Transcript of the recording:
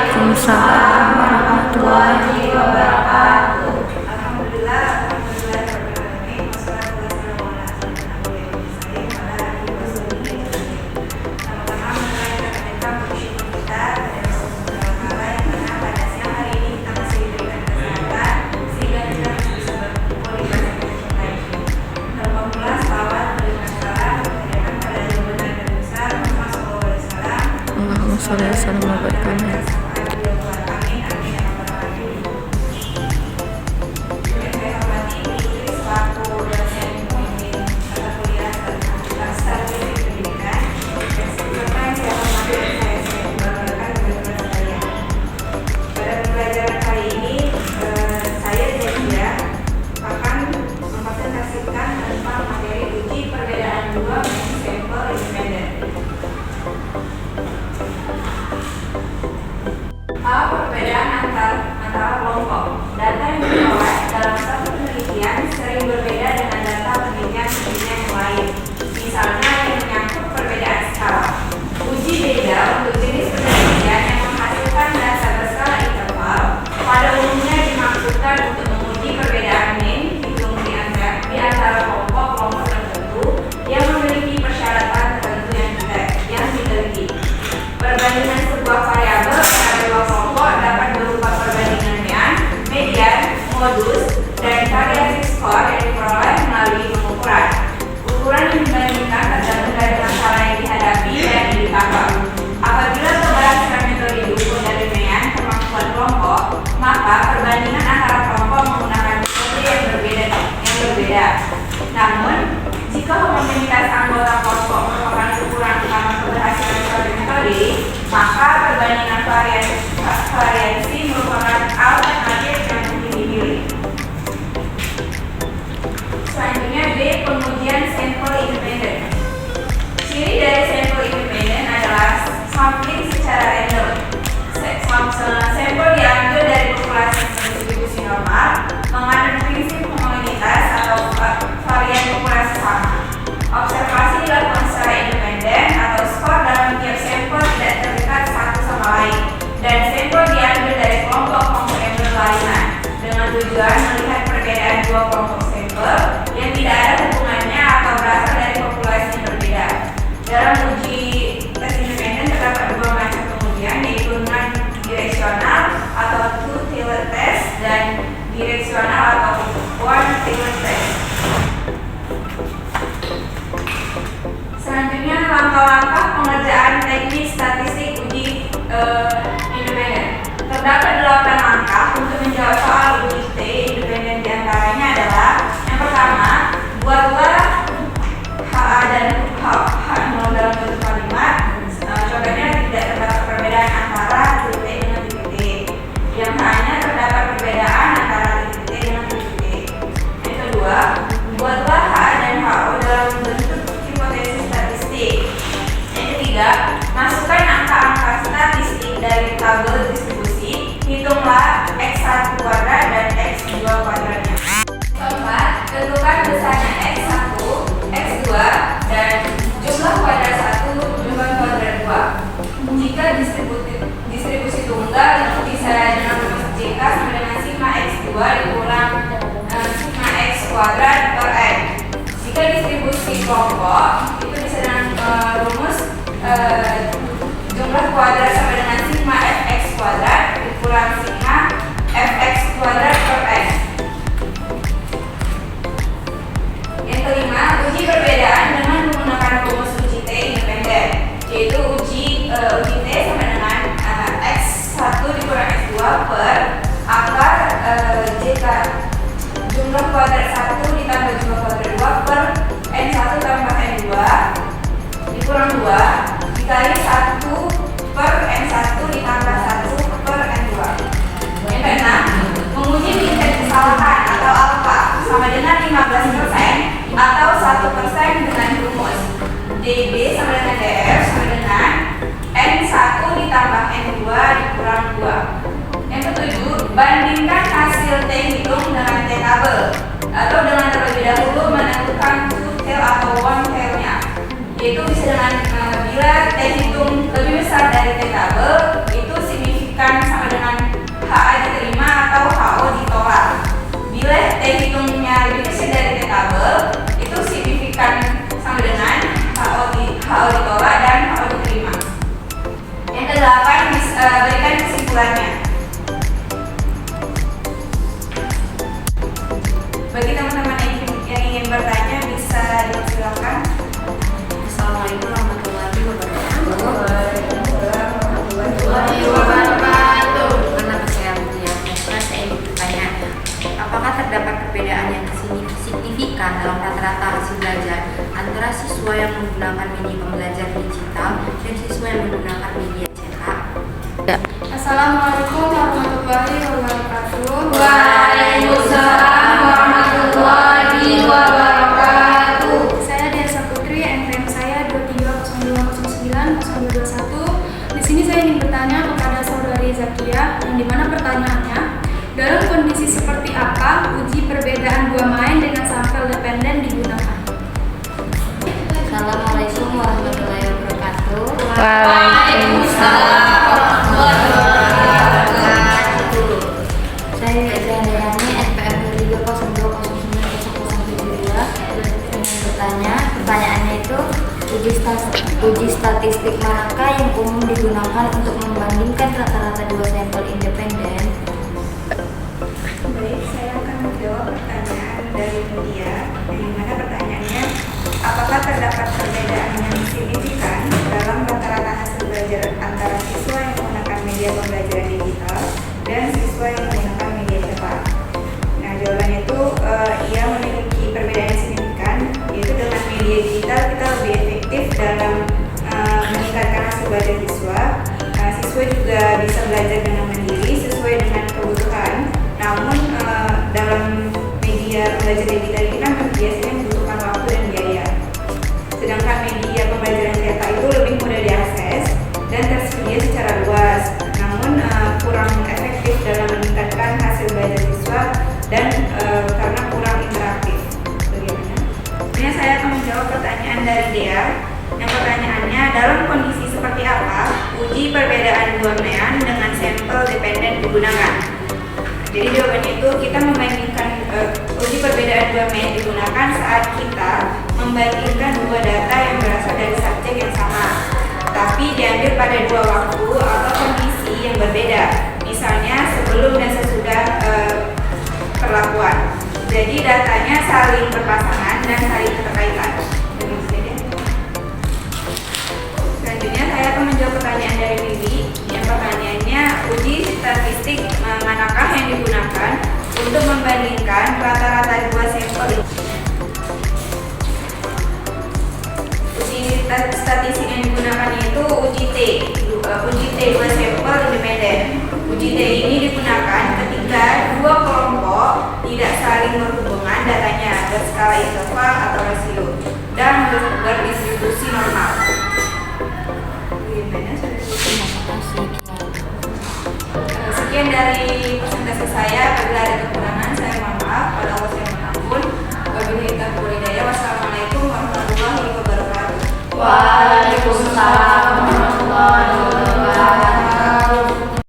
Waalaikumsalam warahmatullahi wabarakatuh. Alhamdulillah, alhamdulillah. Allahumma sholli wa sallim wa barik alaihi. Perbedaan antara kelompok. Data yang diperoleh dalam satu penelitian sering berbeda dengan data penelitian sebelumnya yang lain. Misalnya yang menyangkut perbedaan skala. Uji beda untuk jenis penelitian yang menghasilkan data berskala interval pada umumnya dimaksudkan untuk menguji perbedaan mean hitung di antara kelompok-kelompok tertentu yang memiliki persyaratan tertentu yang diteliti. Perbandingan sebuah variabel pada dua kelompok dapat berupa perbandingan mean, median, modus, dan variasi skor yang diperoleh melalui pengukuran. Ukuran yang dibandingkan tergantung dari masalah yang dihadapi dan yang ditangkap. Apabila keberhasilan metode diukur dari mean kemampuan kelompok, maka perbandingan antara kelompok menggunakan metode yang berbeda. Namun, jika homogenitas anggota kelompok merupakan ukuran utama keberhasilan suatu metode, maka perbandingan variasi merupakan alternatif yang mungkin dipilih. Selanjutnya B. Pengujian sampel independen. Ciri dari sampel independen adalah sampling secara random. Sampel diambil dari populasi distribusi normal, mengandung prinsip homogenitas atau varian populasi sama. Observasi dilakukan secara independen atau skor dalam tiap sampel tidak terikat satu sama lain, dan sampel diambil dari kelompok-kelompok yang berlainan dengan tujuan melihat perbedaan dua kelompok sampel yang tidak ada hubungannya atau berasal dari populasi yang berbeda. Dalam uji tes independen terdapat dua macam pengujian, yaitu non-direksional atau two-tiered test dan direksional atau one-tiered test. Selanjutnya langkah-langkah pengerjaan teknis statistik uji independen. Terdapat 8 langkah untuk menjawab soal uji T independen. Diantaranya adalah yang pertama, buatlah HA dan H0 dalam bentuk kalimat. Contohnya tidak terdapat perbedaan antara titik T dengan titik T. Yang hanya terdapat perbedaan antara titik T dengan titik T. Yang kedua, buatlah HA dan HO dalam bentuk hipotesis statistik. Yang ketiga, masukkan angka-angka statistik dari tabel distribusi. Hitunglah X1 kuadrat dan X2 kuadratnya. Keempat, tentukan besarnya X1, X2, dan jumlah kuadrat 1, jumlah kuadrat 2. Jika distribusi tunggal, bisa dengan rumus JK sama dengan sigma X2 dikurang sigma X kuadrat per N. Jika distribusi kelompok, itu bisa dengan rumus jumlah kuadrat sama dengan sigma Fx kuadrat dikurang sigma Fx kuadrat per N. Yang kelima, uji perbedaan dengan menggunakan rumus uji T independen, yaitu uji T sama dengan X1 dikurang X2 per akar JK jumlah kuadrat 1 ditambah jumlah kuadrat 2 per N1 tambah N2 dikurang 2 dikali 1 per N1 ditambah 1 per N2. Yang keenam, menguji tingkat kesalahan atau alfa sama dengan 15% atau 1% dengan rumus DB sama dengan DF sama dengan N1 ditambah N2 dikurang 2. Yang ketujuh, bandingkan hasil T hitung dengan T tabel atau dengan terlebih dahulu menentukan two-tail atau one-tailnya, yaitu bisa dengan bila T hitung lebih besar dari T tabel, itu signifikan HO ditolak, dan HO diterima. Yang kedelapan, berikan kesimpulannya. Bagi teman-teman yang ingin bertanya bisa dipersilakan. Assalamualaikum warahmatullahi wabarakatuh. Karena saya saya ingin bertanya, apakah terdapat perbedaan yang signifikan dalam rata-rata hasil belajar antara siswa yang menggunakan media pembelajaran digital dan siswa yang menggunakan media cetak? Assalamualaikum warahmatullahi wabarakatuh. Waalaikumsalam warahmatullahi wabarakatuh. Saya Desa Putri, NPM saya 2302090221. Di sini saya ingin bertanya kepada saudari Zakia, yang dimana pertanyaannya, dalam kondisi seperti apa uji perbedaan buah main dengan sampel dependen digunakan? Assalamualaikum warahmatullahi wabarakatuh. Waalaikumsalam warahmatullahi wabarakatuh. Saya Zainani, NPM 2302090172. Ingin bertanya, pertanyaannya itu uji statistik manakah yang umum digunakan untuk membandingkan rata-rata dua sampel independen? Baik, saya akan menjawab pertanyaan dari media, yang dimana pertanyaannya, apakah terdapat perbedaan yang signifikan dalam rata-rata hasil belajar antara siswa yang menggunakan media pembelajaran digital dan siswa yang menggunakan media cetak? Nah, jawabannya itu ia memiliki perbedaan yang signifikan, yaitu dengan media digital kita lebih efektif dalam meningkatkan hasil belajar siswa. Siswa juga bisa belajar dengan mandiri sesuai dengan kebutuhan. Namun dalam media pembelajaran digital ini kan biasanya membutuhkan waktu dan biaya. Sedangkan media pembelajaran cetak itu lebih mudah diakses dan tersedia secara luas. Namun kurang efektif dalam meningkatkan hasil belajar siswa dan karena kurang interaktif. Bagaimana? Kemudian saya akan menjawab pertanyaan dari Dea. Yang pertanyaannya, dalam kondisi seperti apa uji perbedaan buah main dengan sampel dependen digunakan? Jadi jawabannya itu kita membandingkan uji perbedaan dua main digunakan saat kita membandingkan dua data yang berasal dari subjek yang sama, tapi diambil pada dua waktu atau kondisi yang berbeda, misalnya sebelum dan sesudah perlakuan. Jadi datanya saling berpasangan dan saling keterkaitan. Selanjutnya saya akan menjawab pertanyaan dari Vivi. Yang pertanyaannya, uji statistik manakah yang digunakan untuk membandingkan rata-rata dua sampel? Uji statistik yang digunakan itu uji T dua sampel independen. Uji T ini digunakan ketika dua kelompok tidak saling berhubungan datanya berskala interval atau rasio dan berdistribusi normal. Sekian dari presentasi saya.